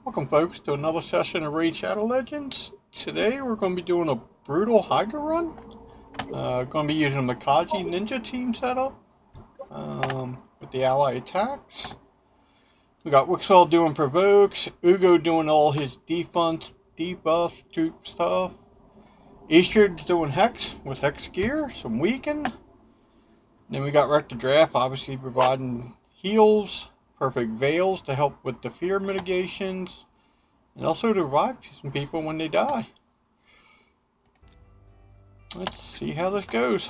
Welcome folks to another session of Raid Shadow Legends. Today we're going to be doing a brutal Hydra run. Going to be using a Mikage ninja team setup with the ally attacks. We got Wixwell doing provokes, Uugo doing all his debuff troop stuff. Eostrid doing hex with hex gear, some weaken. Then we got Rector Drath obviously providing heals, perfect veils to help with the fear mitigations, and also to revive some people when they die. Let's see how this goes.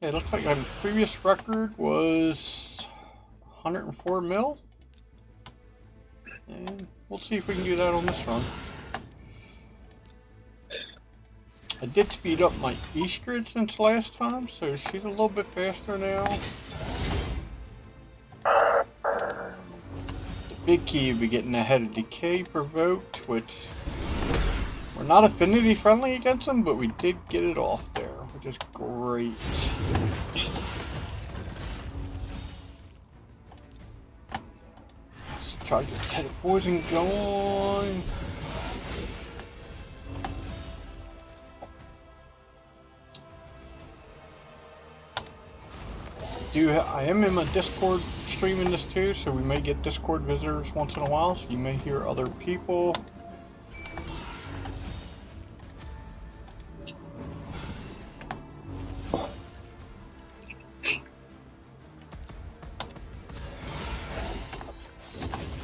It looks like our previous record was 104 mil. And we'll see if we can do that on this run. I did speed up my Eostrid since last time, so she's a little bit faster now. The big key will be getting ahead of Decay provoked, which we're not affinity friendly against them, but we did get it off there, which is great. Let's try to get ahead of poison going. I am in my Discord streaming this too, so we may get Discord visitors once in a while, so you may hear other people.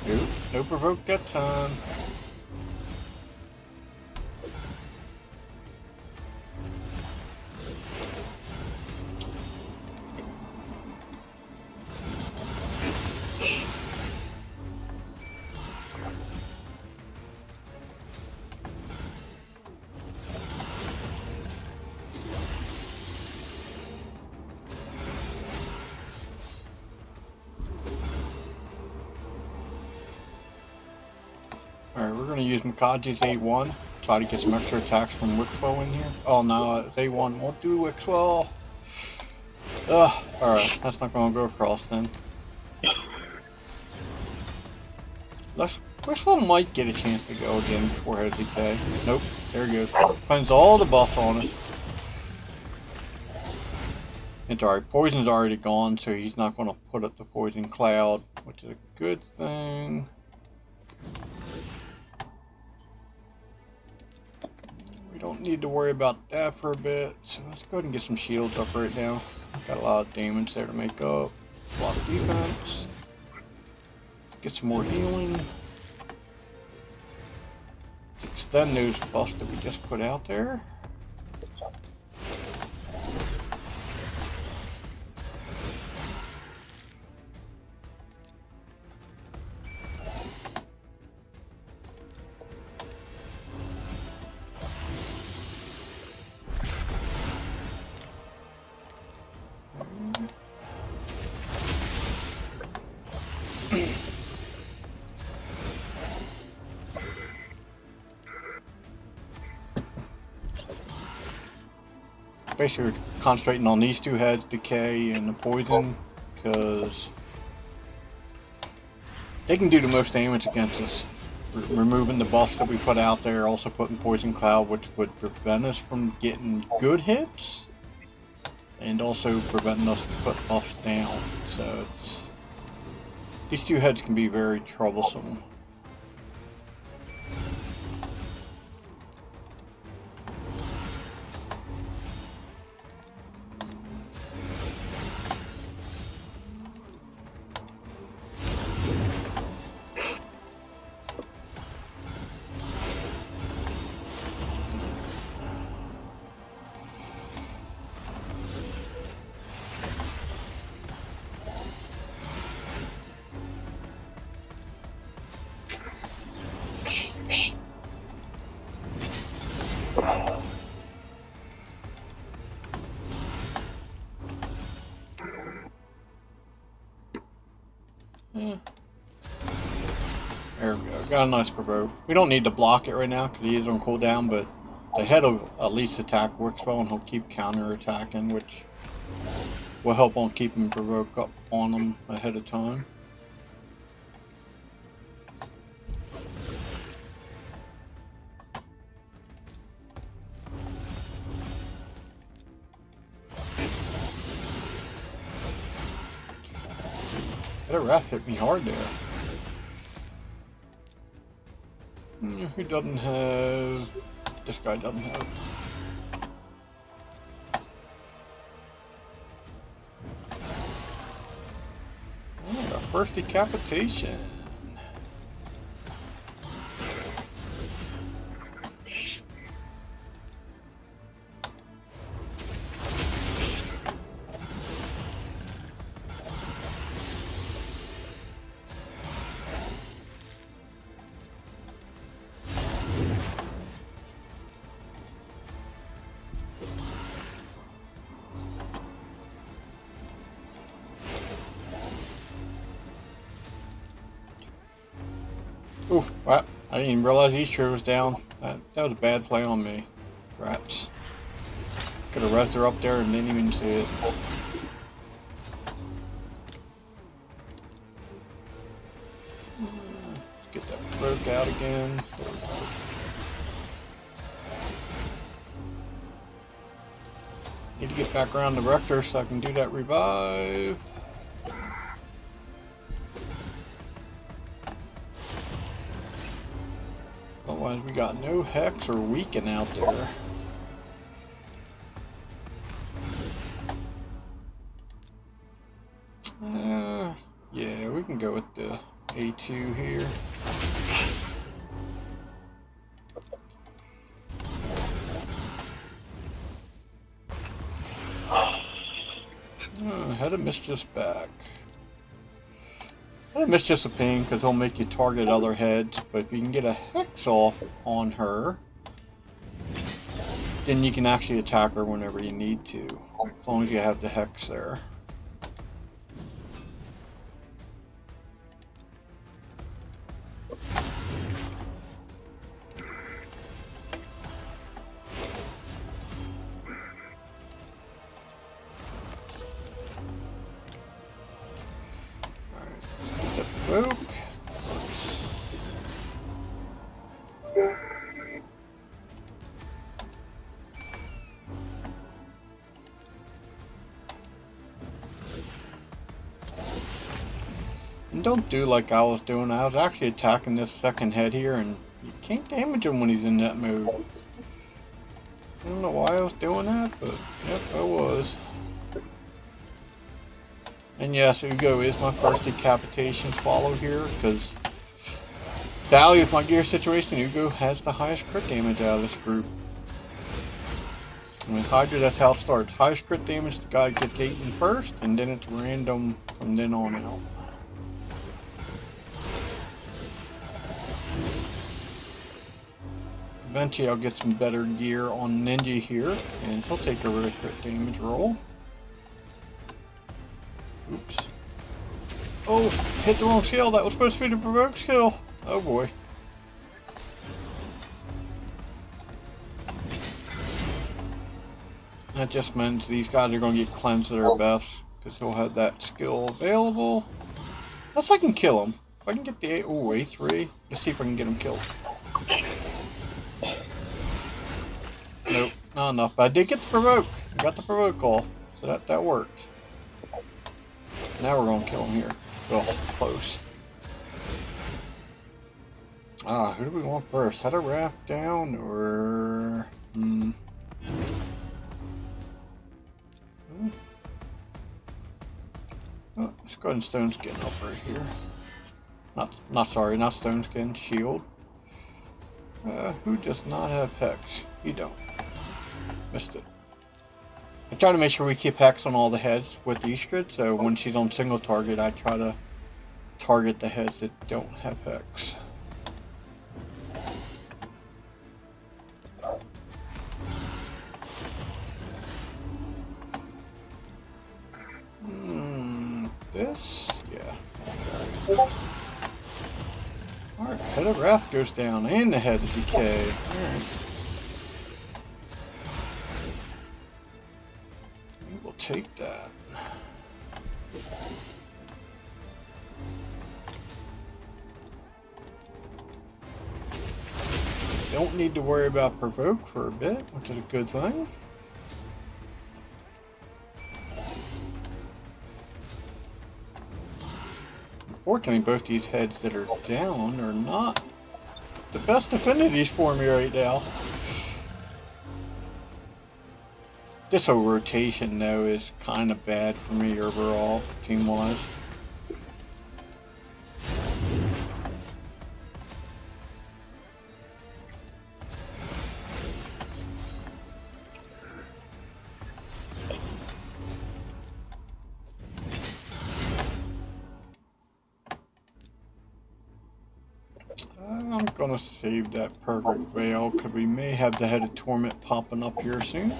Nope, no provoke that time. Alright, we're going to use Mikage's A1, try to get some extra attacks from Wixwell in here. Oh no, A1 won't do Wixwell. Ugh, alright, that's not going to go across then. Wixwell might get a chance to go again before he has Decay. Nope, there he goes. Finds all the buff on it. It's alright, poison's already gone, so he's not going to put up the poison cloud, which is a good thing. We don't need to worry about that for a bit, so let's go ahead and get some shields up right now. Got a lot of damage there to make up, a lot of defense. Get some more healing. Extend those buffs that we just put out there. Basically, we're concentrating on these two heads, Decay and the poison, because they can do the most damage against us. Removing the buffs that we put out there, also putting Poison Cloud, which would prevent us from getting good hits, and also preventing us to put buffs down. So these two heads can be very troublesome. Yeah. There we go. Got a nice provoke. We don't need to block it right now because he is on cooldown, but the head will at least attack Wixwell and he'll keep counter-attacking, which will help on keeping provoke up on him ahead of time. That ref hit me hard there. Who doesn't have... This guy doesn't have... Oh, our first decapitation. Ooh, what? I didn't even realize Eostrid was down. That was a bad play on me. Rats. Could have rezzed her up there and didn't even see it. Let's get that provoke out again. Need to get back around the Rector so I can do that revive. Otherwise we got no Hex or Weaken out there. Yeah, we can go with the A2 here. Had a Mischief's back. Had a Mischief's a pain because he'll make you target other heads, but if you can get a Hex off on her, then you can actually attack her whenever you need to, as long as you have the Hex there. Boop. And don't do like I was doing. I was actually attacking this second head here, and you can't damage him when he's in that mode. I don't know why I was doing that, but yep, I was. And yes, Uugo is my first decapitation swallow here, because sadly with my gear situation, Uugo has the highest crit damage out of this group. And with Hydra, that's how it starts. Highest crit damage, the guy gets 8 in first, and then it's random from then on out. Eventually I'll get some better gear on Ninja here, and he'll take over the crit damage roll. Oops. Oh, hit the wrong skill. That was supposed to be the provoke skill. Oh boy. That just means these guys are going to get cleansed at their best, because he'll have that skill available. Unless I can kill him. If I can get the A3, let's see if I can get him killed. Nope, not enough. But I did get the provoke. I got the provoke off, so that worked. Now we're gonna kill him here. Well, close. Who do we want first? Head a raft down or Oh, let's go ahead and stone skin up right here. Not stone skin, shield. Who does not have Hex? You don't. Missed it. I try to make sure we keep Hex on all the heads with Eostrid, so when she's on single target, I try to target the heads that don't have Hex. This? Yeah. Okay. Alright, head of Wrath goes down, and the head of Decay. Alright. We'll take that. Don't need to worry about Provoke for a bit, which is a good thing. Unfortunately, both these heads that are down are not the best affinities for me right now. This whole rotation, though, is kind of bad for me overall, team-wise. I'm gonna save that Perfect Veil because we may have the Head of Torment popping up here soon.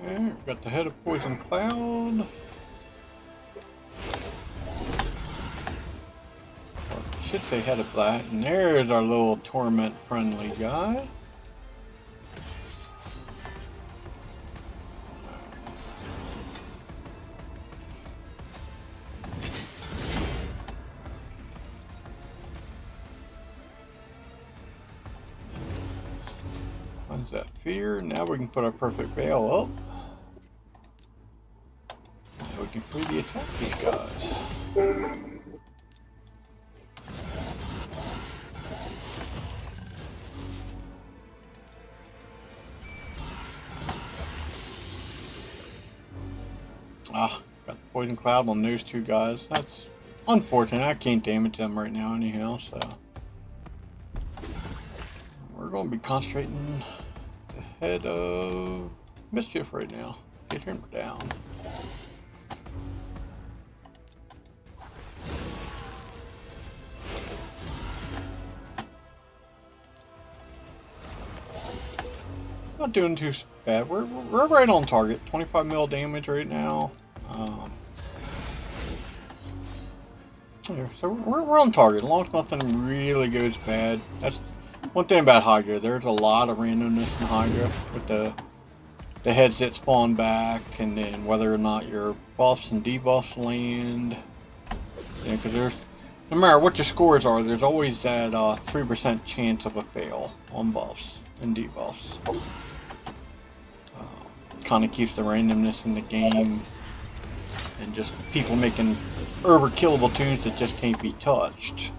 Alright, got the Head of Poison Cloud. Or I should say Head of Black. And there's our little Torment friendly guy. Cleanse that fear. Now we can put our Perfect Veil up. We can freely attack these guys. Ah, got the Poison Cloud on those two guys. That's unfortunate. I can't damage them right now anyhow, so we're going to be concentrating the Head of Mischief right now. Get him down. Not doing too bad. We're right on target. 25 mil damage right now. Yeah, so we're on target. As long as nothing really goes bad. That's one thing about Hydra. There's a lot of randomness in Hydra with the heads that spawn back, and then whether or not your buffs and debuffs land. Yeah, because there's no matter what your scores are, there's always that 3% chance of a fail on buffs and debuffs. Kind of keeps the randomness in the game, and just people making overkillable tunes that just can't be touched.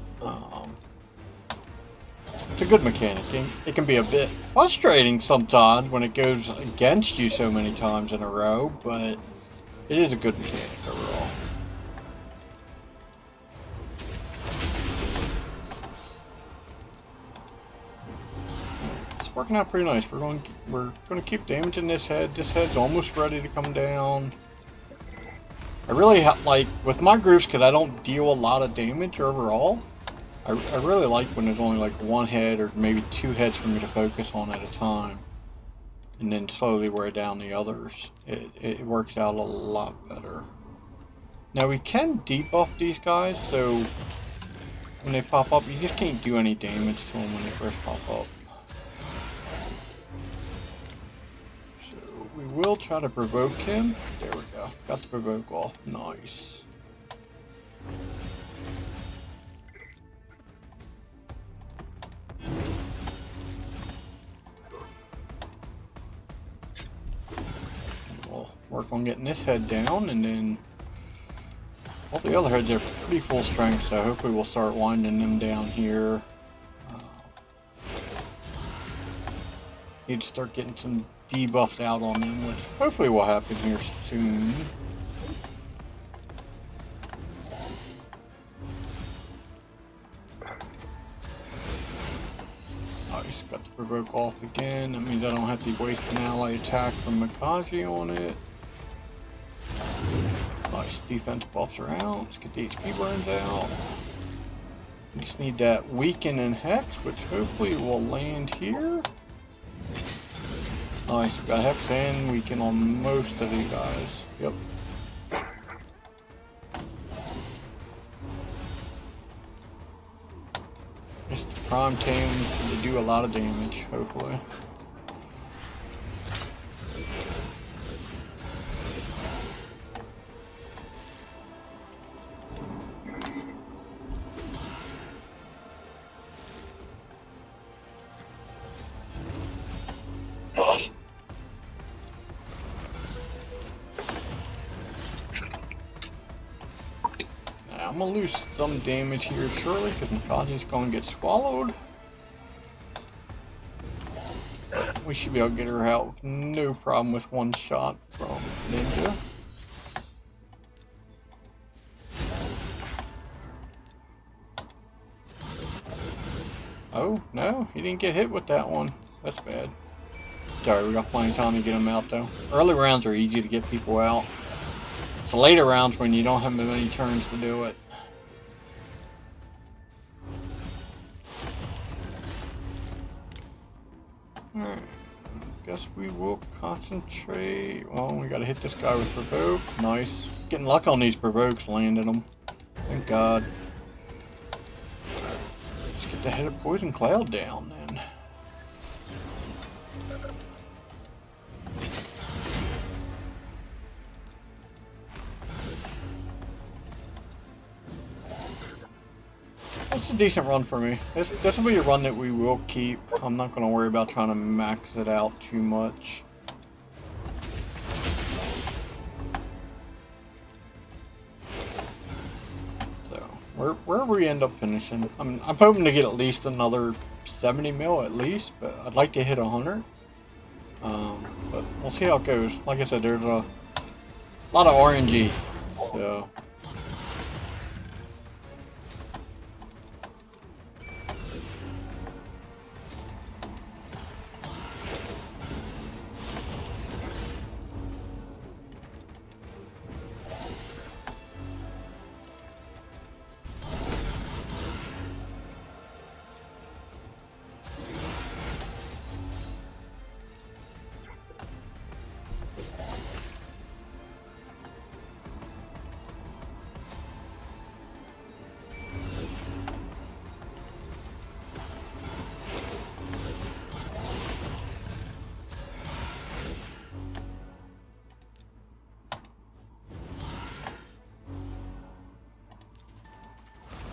It's a good mechanic. It can be a bit frustrating sometimes when it goes against you so many times in a row, but it is a good mechanic overall. Working out pretty nice. We're going to keep damaging this head. This head's almost ready to come down. I really like with my groups because I don't deal a lot of damage overall. I really like when there's only like one head or maybe two heads for me to focus on at a time. and then slowly wear down the others. It works out a lot better. Now we can debuff these guys, so when they pop up, you just can't do any damage to them when they first pop up. So we will try to provoke him. There we go. Got the provoke off. Nice. We'll work on getting this head down, and then all the other heads are pretty full strength, so hopefully we'll start winding them down here. Need to start getting some debuffs out on them, which hopefully will happen here soon. Nice, got the provoke off again. That means I don't have to waste an ally attack from Mikage on it. Nice, defense buffs are out. Let's get the HP burns out. We just need that weaken and hex, which hopefully will land here. Nice, got hex and weaken on most of these guys. Yep. Just the prime team to do a lot of damage, hopefully. I'm gonna lose some damage here shortly because Mikage's gonna get swallowed. We should be able to get her out with no problem with one shot from Ninja. Oh, no, he didn't get hit with that one. That's bad. Sorry, we got plenty of time to get him out though. Early rounds are easy to get people out. It's the later rounds when you don't have many turns to do it. Alright, guess we will concentrate. Well, we gotta hit this guy with provoke. Nice. Getting luck on these provokes, landing them. Thank God. Let's get the head of Poison Cloud down then. That's a decent run for me. This will be a run that we will keep. I'm not going to worry about trying to max it out too much. So, wherever we end up finishing, I'm hoping to get at least another 70 mil at least, but I'd like to hit 100. But we'll see how it goes. Like I said, there's a lot of RNG, so...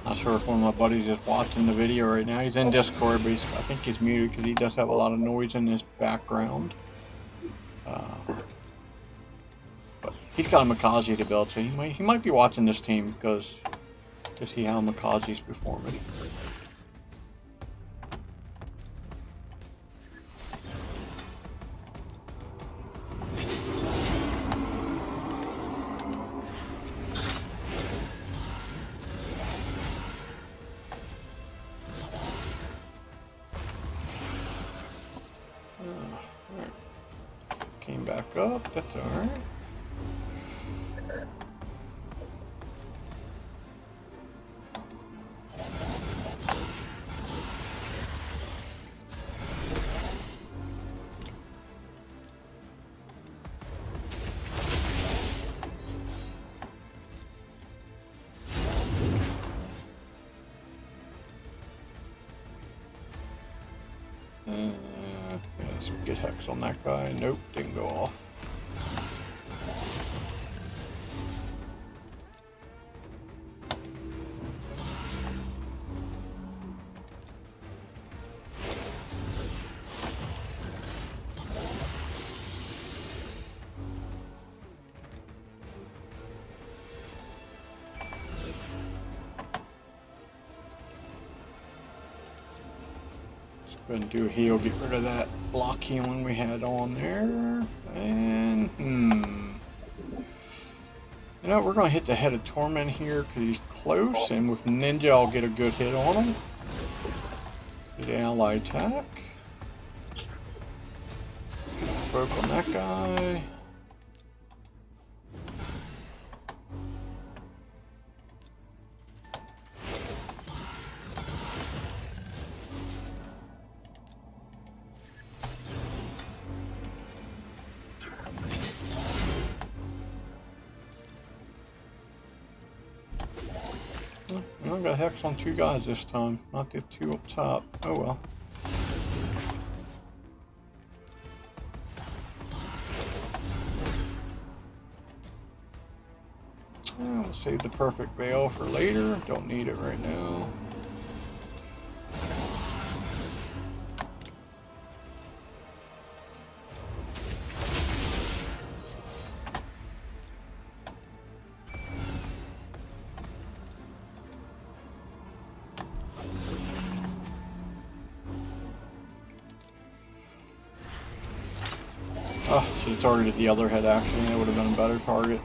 Not sure if one of my buddies is watching the video right now. He's in Discord, but I think he's muted because he does have a lot of noise in his background. But he's got a Mikage to build, so he might be watching this team because to see how Mikage's performing. Came back up, that's alright. Get Hex on that guy. Nope, didn't go off. Go ahead and do a heal, get rid of that block healing we had on there. And, you know, we're going to hit the Head of Torment here because he's close. And with Ninja, I'll get a good hit on him. Get an ally attack. Broke on that guy. I got Hex on 2 guys this time, not the 2 up top. Oh well. We'll save the perfect veil for later. Don't need it right now. Oh, should have targeted the other head actually. That would have been a better target.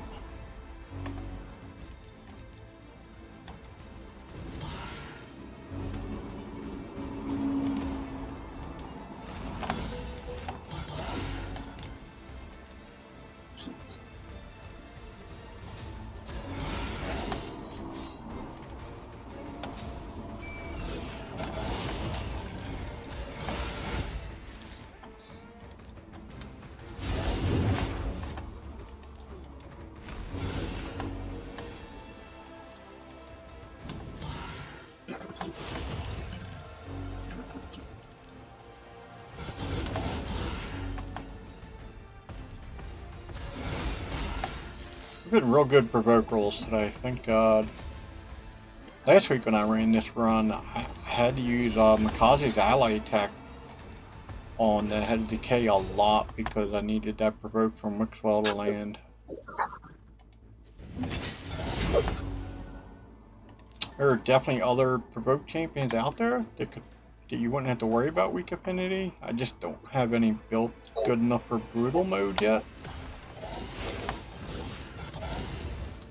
We've been real good provoke rolls today, thank God. Last week when I ran this run, I had to use Mikage's ally attack on the Head of Decay a lot because I needed that provoke from Wixwell to land. There are definitely other provoke champions out there that you wouldn't have to worry about weak affinity. I just don't have any built good enough for brutal mode yet.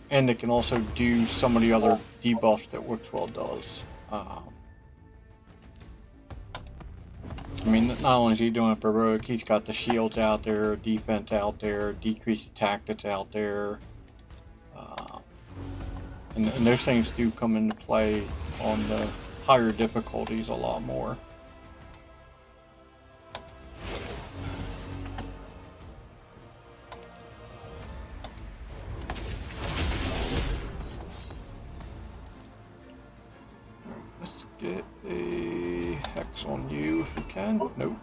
And it can also do some of the other debuffs that Wixwell does. I mean, not only is he doing a provoke, he's got the shields out there, defense out there, decreased attack that's out there. And those things do come into play on the higher difficulties a lot more. Get a Hex on you if we can. Nope.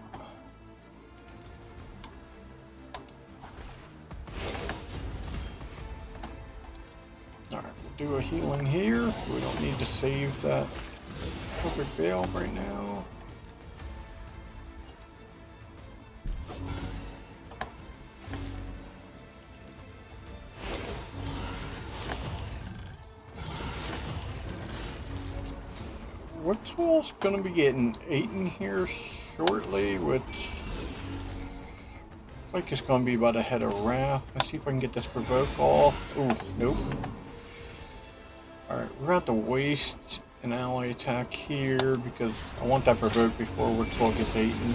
Alright, we'll do a healing here. We don't need to save that perfect veil right now. Wixwell's gonna be getting 8 in here shortly, which I think it's gonna be about a head of Wrath. Let's see if I can get this provoke off. Ooh, nope. Alright, we're gonna have to waste an ally attack here because I want that provoke before Wixwell gets 8 in.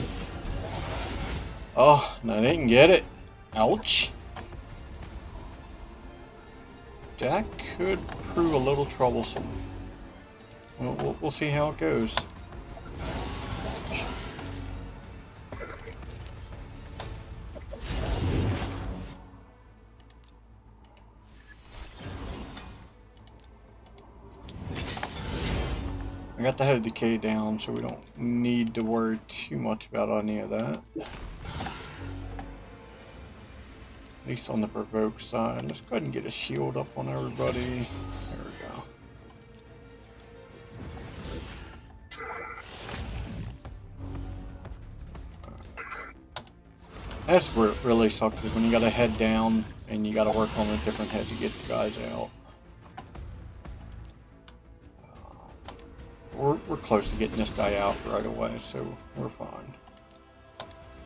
Oh, no, I didn't get it. Ouch. That could prove a little troublesome. We'll see how it goes. I got the Head of Decay down, so we don't need to worry too much about any of that. least on the provoke side. Let's go ahead and get a shield up on everybody. There we go. That's where it really sucks, is when you gotta head down and you gotta work on a different head to get the guys out. We're close to getting this guy out right away, so we're fine.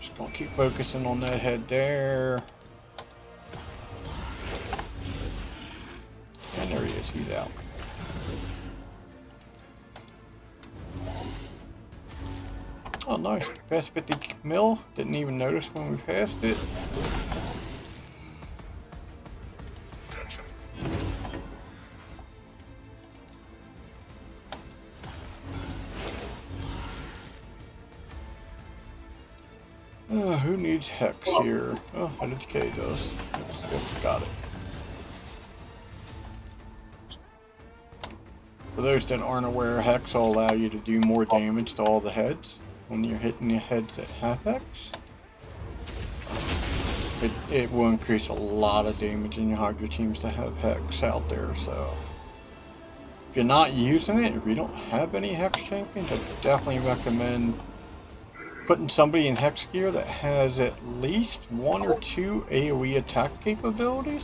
Just gonna keep focusing on that head there. And there he is, he's out. Oh nice, past 50 mil, didn't even notice when we passed it. Who needs Hex here? Oh, HK does. Yep, got it. For those that aren't aware, Hex will allow you to do more damage to all the heads when you're hitting the heads that have Hex. It will increase a lot of damage in your Hydra teams to have Hex out there, so if you're not using it, if you don't have any Hex champions, I definitely recommend putting somebody in Hex gear that has at least 1 or 2 AoE attack capabilities.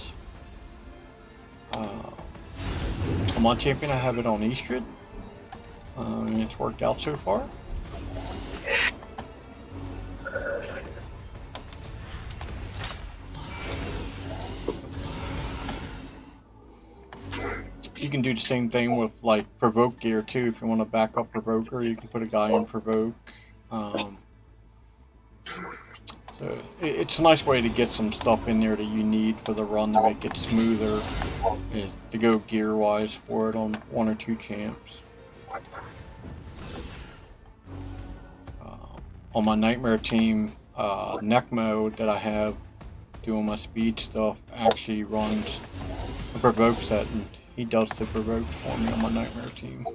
On my champion, I have it on Eostrid, and it's worked out so far. You can do the same thing with like provoke gear too. If you want to back up provoker, you can put a guy in provoke. So it's a nice way to get some stuff in there that you need for the run to make it smoother, to go gear wise for it on 1 or 2 champs. On my nightmare team, neck mode that I have doing my speed stuff actually runs a provoke set, and he does the provoke for me on my nightmare team.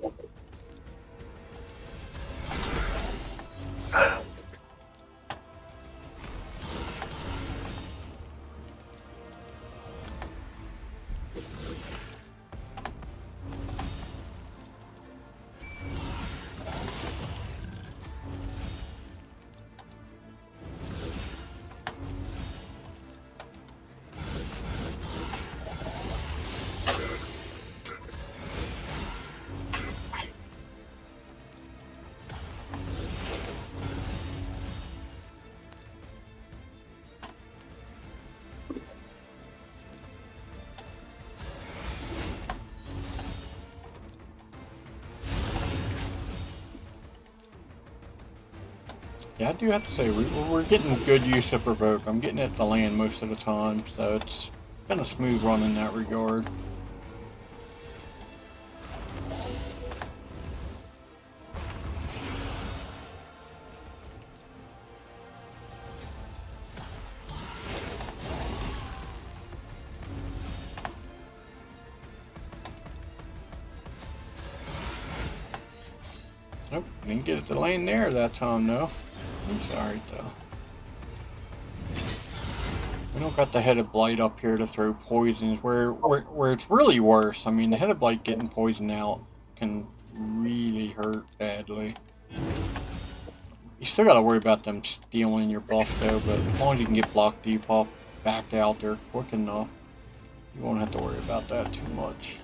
Yeah, I do have to say, we're getting good use of provoke. I'm getting it to land most of the time, so it's been a smooth run in that regard. Nope, didn't get it to land there that time, though. It's alright though. We don't got the Headed Blight up here to throw poisons where it's really worse. I mean, the Headed Blight getting poisoned out can really hurt badly. You still gotta worry about them stealing your buff though, but as long as you can get block depuff back out there quick enough, you won't have to worry about that too much.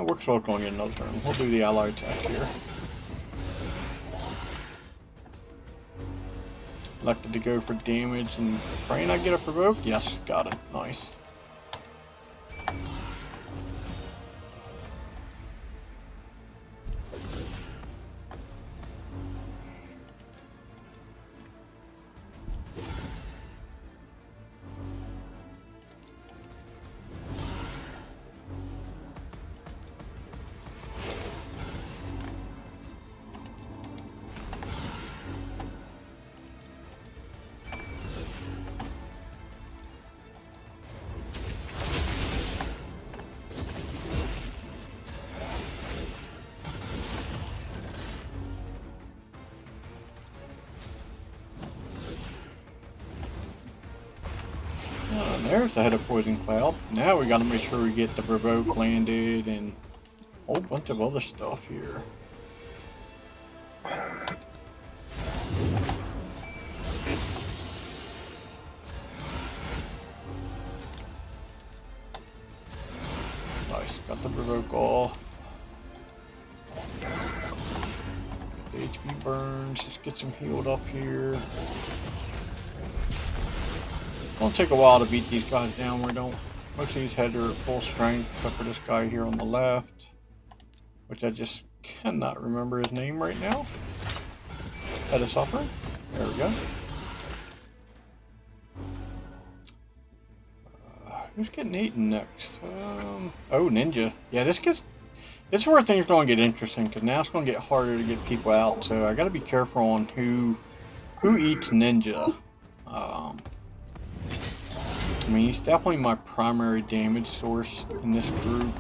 Wixwell going to get another turn. We'll do the ally attack here. Elected to go for damage and praying I get a provoke. Yes, got it. Nice. there's the head of Poison Cloud. Now we gotta make sure we get the Provoke landed and a whole bunch of other stuff here. Nice, got the Provoke off. The HP burns, let's get some healed up here. It's gonna take a while to beat these guys down. We don't. Most of these heads are at full strength, except for this guy here on the left, which I just cannot remember his name right now. Head of Suffering. There we go. Who's getting eaten next? Oh, Ninja. Yeah, this is where things are going to get interesting, because now it's going to get harder to get people out. So I got to be careful on who eats Ninja. I mean, he's definitely my primary damage source in this group.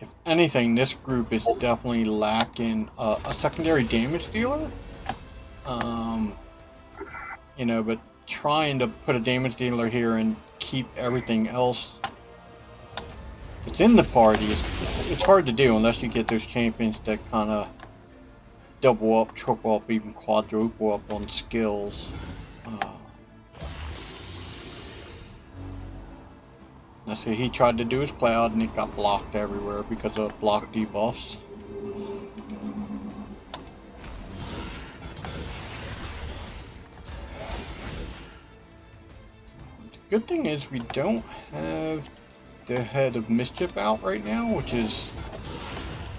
If anything, this group is definitely lacking a secondary damage dealer. You know, but trying to put a damage dealer here and keep everything else that's in the party, it's hard to do unless you get those champions that kind of double up, triple up, even quadruple up on skills. Now see, he tried to do his cloud and it got blocked everywhere because of block debuffs. The good thing is we don't have the head of Mischief out right now, which is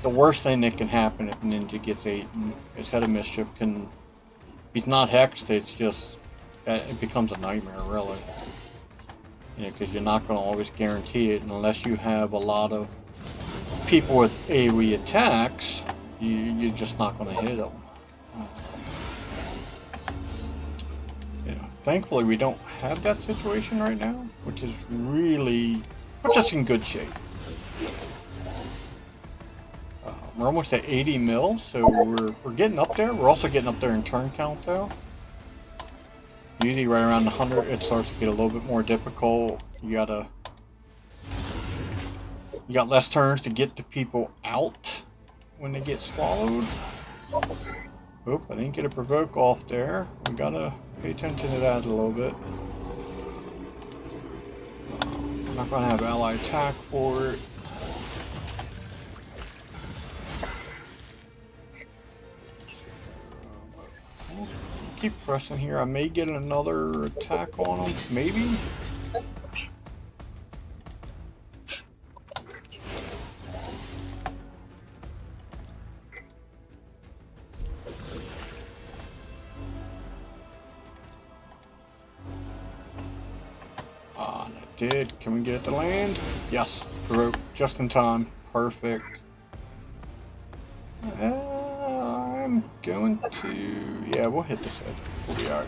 the worst thing that can happen if Ninja gets eaten. His head of Mischief can, if he's not hexed, it's just, it becomes a nightmare really. Yeah, because you're not going to always guarantee it unless you have a lot of people with AoE attacks. You're just not going to hit them. Yeah, thankfully we don't have that situation right now, which is really puts us in good shape. We're almost at 80 mil, so we're getting up there. We're also getting up there in turn count though. Usually right around 100 it starts to get a little bit more difficult. You got less turns to get the people out when they get swallowed. Oop, I didn't get a provoke off there. We gotta pay attention to that a little bit. I'm not gonna have ally attack for it. Keep pressing here. I may get another attack on him, maybe. Ah, and it did. Can we get it to land? Yes, broke just in time. Perfect. I'm going to, yeah, we'll hit this head. We'll be alright.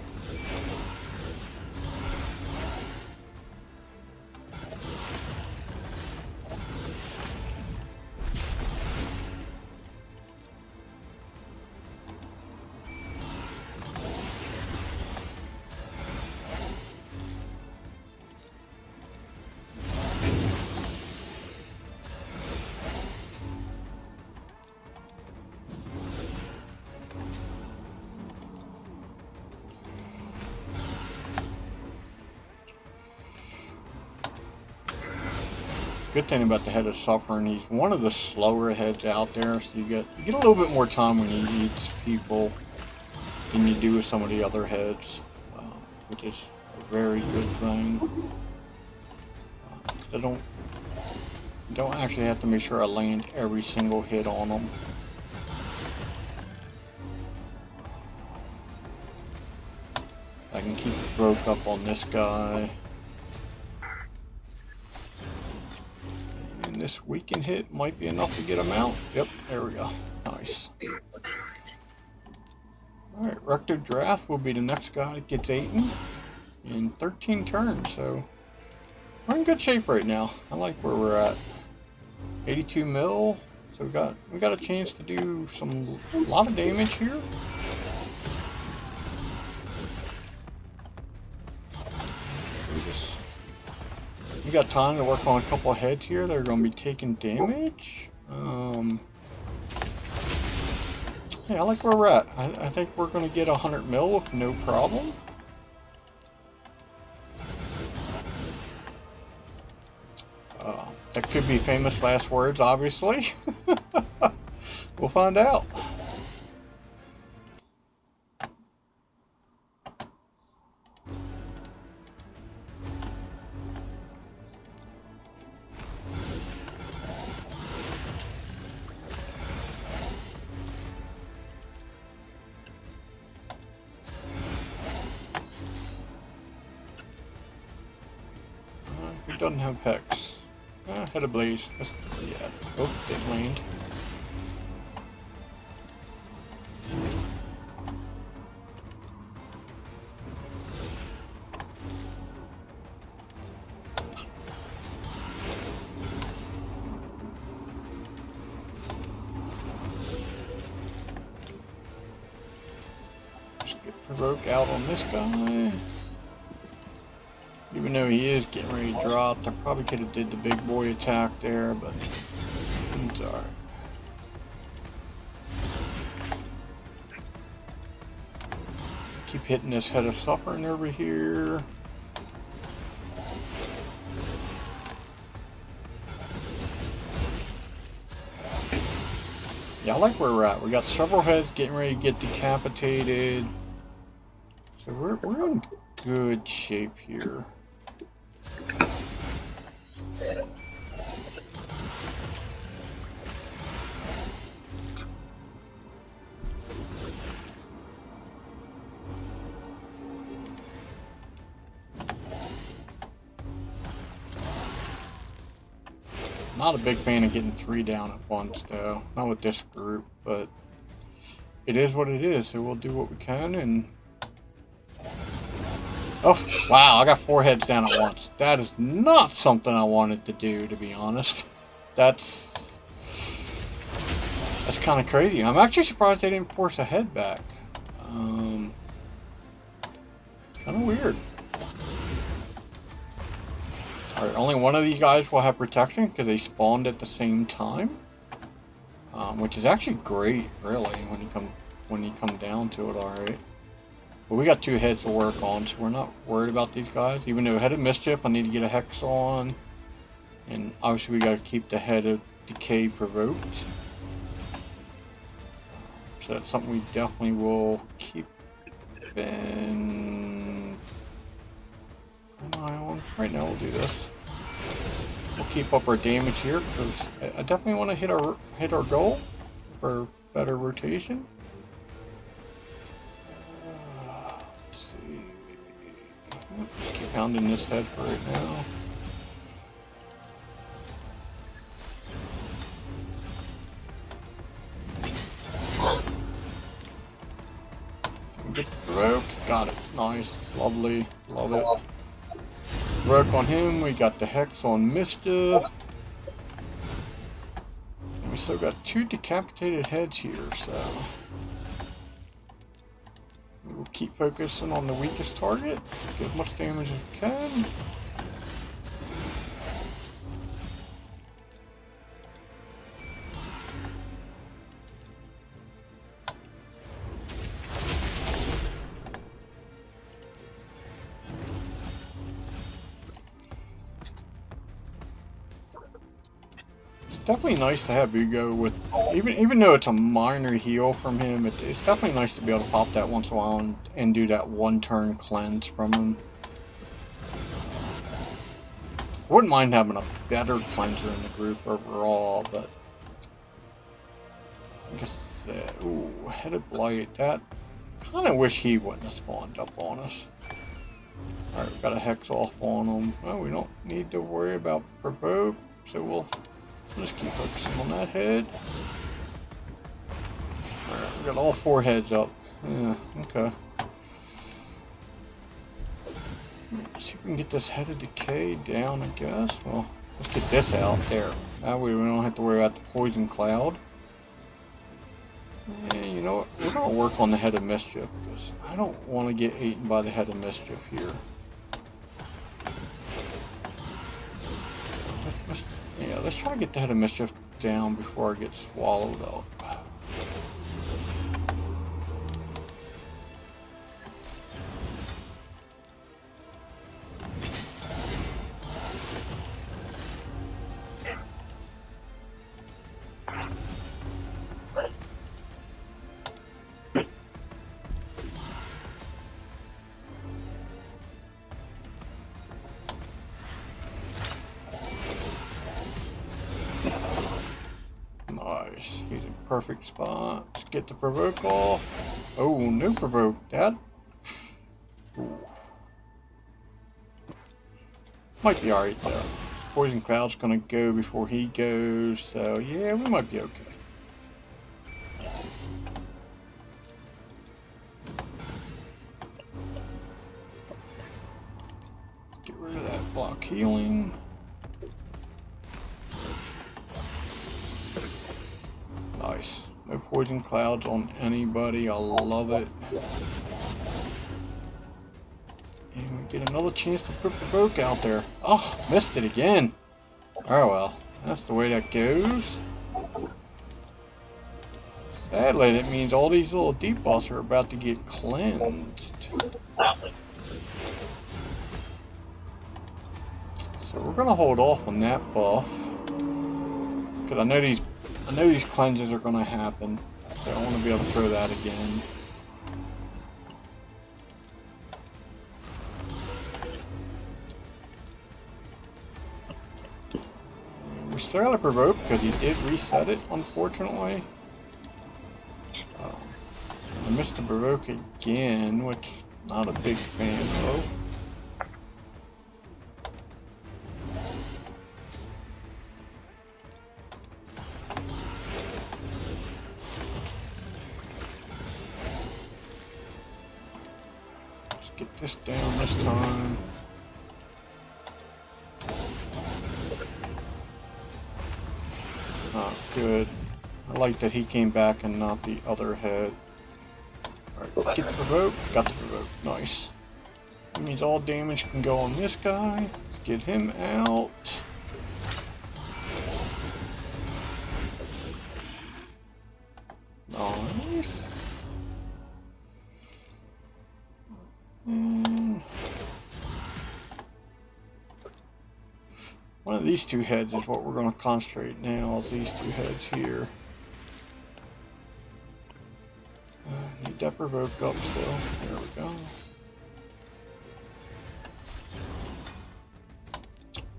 Good thing about the head of Suffering, he's one of the slower heads out there, so you get a little bit more time when he eats people than you do with some of the other heads, which is a very good thing. I don't actually have to make sure I land every single hit on them. I can keep broke up on this guy. This weaken hit might be enough to get him out. Yep, there we go. Nice. Alright, Rector Drath will be the next guy that gets eaten in 13 turns, so we're in good shape right now. I like where we're at. 82 mil, so we got a chance to do a lot of damage here. We got time to work on a couple of heads here that are going to be taking damage. Yeah, I like where we're at. I think we're going to get 100 mil with no problem. That could be famous last words, obviously. We'll find out. Who doesn't have Hex? Head of Blaze. Yeah. Oh, didn't land. Let's get Provoke out on this guy. Even though he is getting ready to drop, I probably could have did the big boy attack there, but it's alright. Keep hitting this Head of Suffering over here. Yeah, I like where we're at. We got several heads getting ready to get decapitated. So we're in good shape here. Not a big fan of getting 3 down at once, though. Not with this group, but it is what it is, so we'll do what we can. And oh, wow, I got 4 heads down at once. That is not something I wanted to do, to be honest. That's kind of crazy. I'm actually surprised they didn't force a head back. Kind of weird. Alright, only one of these guys will have protection because they spawned at the same time, which is actually great, really, when you come down to it. Alright, but we got 2 heads to work on, so we're not worried about these guys. Even though Head of Mischief, I need to get a Hex on, and obviously we got to keep the Head of Decay provoked. So that's something we definitely will keep in an eye on. Right now we'll do this. We'll keep up our damage here because I definitely want to hit our goal for better rotation. Let's see. Let's keep pounding this head for right now. Get provoked. Got it. Nice. Lovely. Love it. Work on him. We got the Hex on Mischief. And we still got 2 decapitated heads here, so we'll keep focusing on the weakest target. Get as much damage as we can. Definitely nice to have Uugo with, even though it's a minor heal from him, it's definitely nice to be able to pop that once in a while and do that 1-turn cleanse from him. I wouldn't mind having a better cleanser in the group overall, but I guess, ooh, Head of Blight, that, kind of wish he wouldn't have spawned up on us. Alright, we got a Hex off on him. Oh, we don't need to worry about provoke, so we'll just keep focusing on that head. Alright, we got all 4 heads up. Yeah, okay. Let's see if we can get this Head of Decay down, I guess. Well, let's get this out there. That way we don't have to worry about the poison cloud. Yeah, you know what? We're going to work on the Head of Mischief, because I don't want to get eaten by the Head of Mischief here. let's try to get the head of mischief down before I get swallowed up. Nice. He's in perfect spot. Let's get the provoke off. Oh, no provoke. That might be alright though. Poison Cloud's gonna go before he goes, so yeah, we might be okay. Get rid of that block healing. Nice. No poison clouds on anybody. I love it. And we get another chance to put provoke out there. Oh, missed it again. Oh well, that's the way that goes. Sadly, that means all these little debuffs are about to get cleansed. So we're gonna hold off on that buff because I know these cleanses are gonna happen. So I want to be able to throw that again. We still gotta provoke because he did reset it, unfortunately. I missed the provoke again, which not a big fan of. Let's get this down this time. Oh, good. I like that he came back and not the other head. Alright, get the provoke. Got the provoke. Nice. That means all damage can go on this guy. Get him out. Nice. And one of these two heads is what we're going to concentrate now. Is these two heads here. Need that provoke up still. There we go.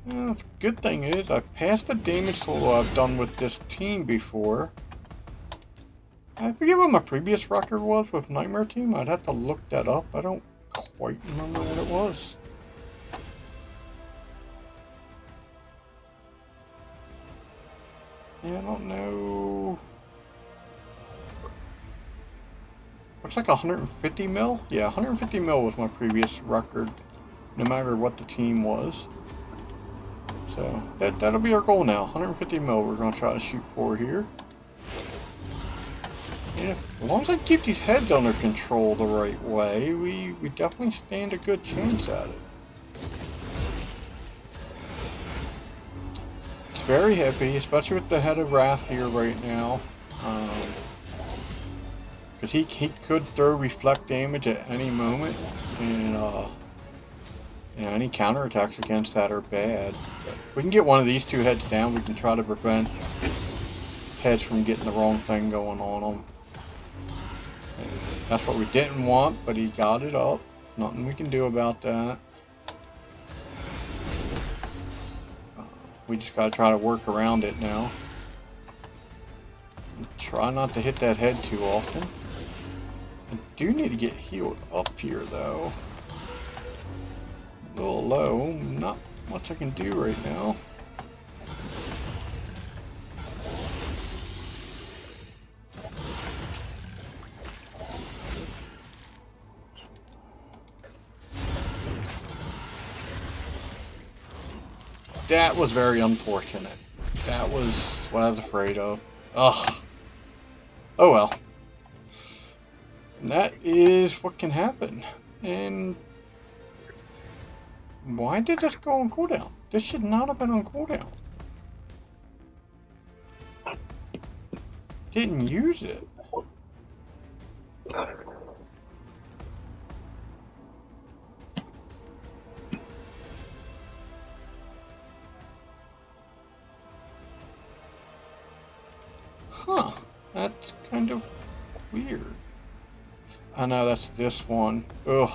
Well, the good thing is I passed the damage solo I've done with this team before. I forget what my previous record was with Nightmare Team. I'd have to look that up. I don't quite remember what it was. Yeah, I don't know. Looks like 150 mil? Yeah, 150 mil was my previous record, no matter what the team was. So, that'll be our goal now. 150 mil we're going to try to shoot for here. And as long as I keep these heads under control the right way, we definitely stand a good chance at it. It's very heavy, especially with the head of Wrath here right now. Because he could throw reflect damage at any moment, and you know, any counterattacks against that are bad. But if we can get one of these two heads down, we can try to prevent heads from getting the wrong thing going on them. And that's what we didn't want, but he got it up. Nothing we can do about that. We just gotta try to work around it now. Try not to hit that head too often. I do need to get healed up here though. A little low, not much I can do right now. That was very unfortunate. That was what I was afraid of. Ugh. Oh well. And that is what can happen. And why did this go on cooldown? This should not have been on cooldown. Didn't use it. Huh. That's kind of weird. I know that's this one. Ugh.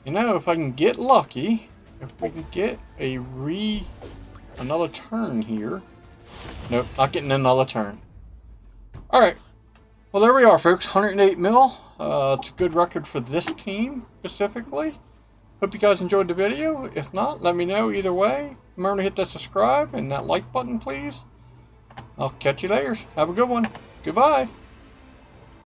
You know, if I can get lucky, if we can get another turn here. Nope, not getting another turn. Alright. Well, there we are, folks. 108 mil. It's a good record for this team, specifically. Hope you guys enjoyed the video. If not, let me know either way. Remember to hit that subscribe and that like button, please. I'll catch you later. Have a good one. Goodbye.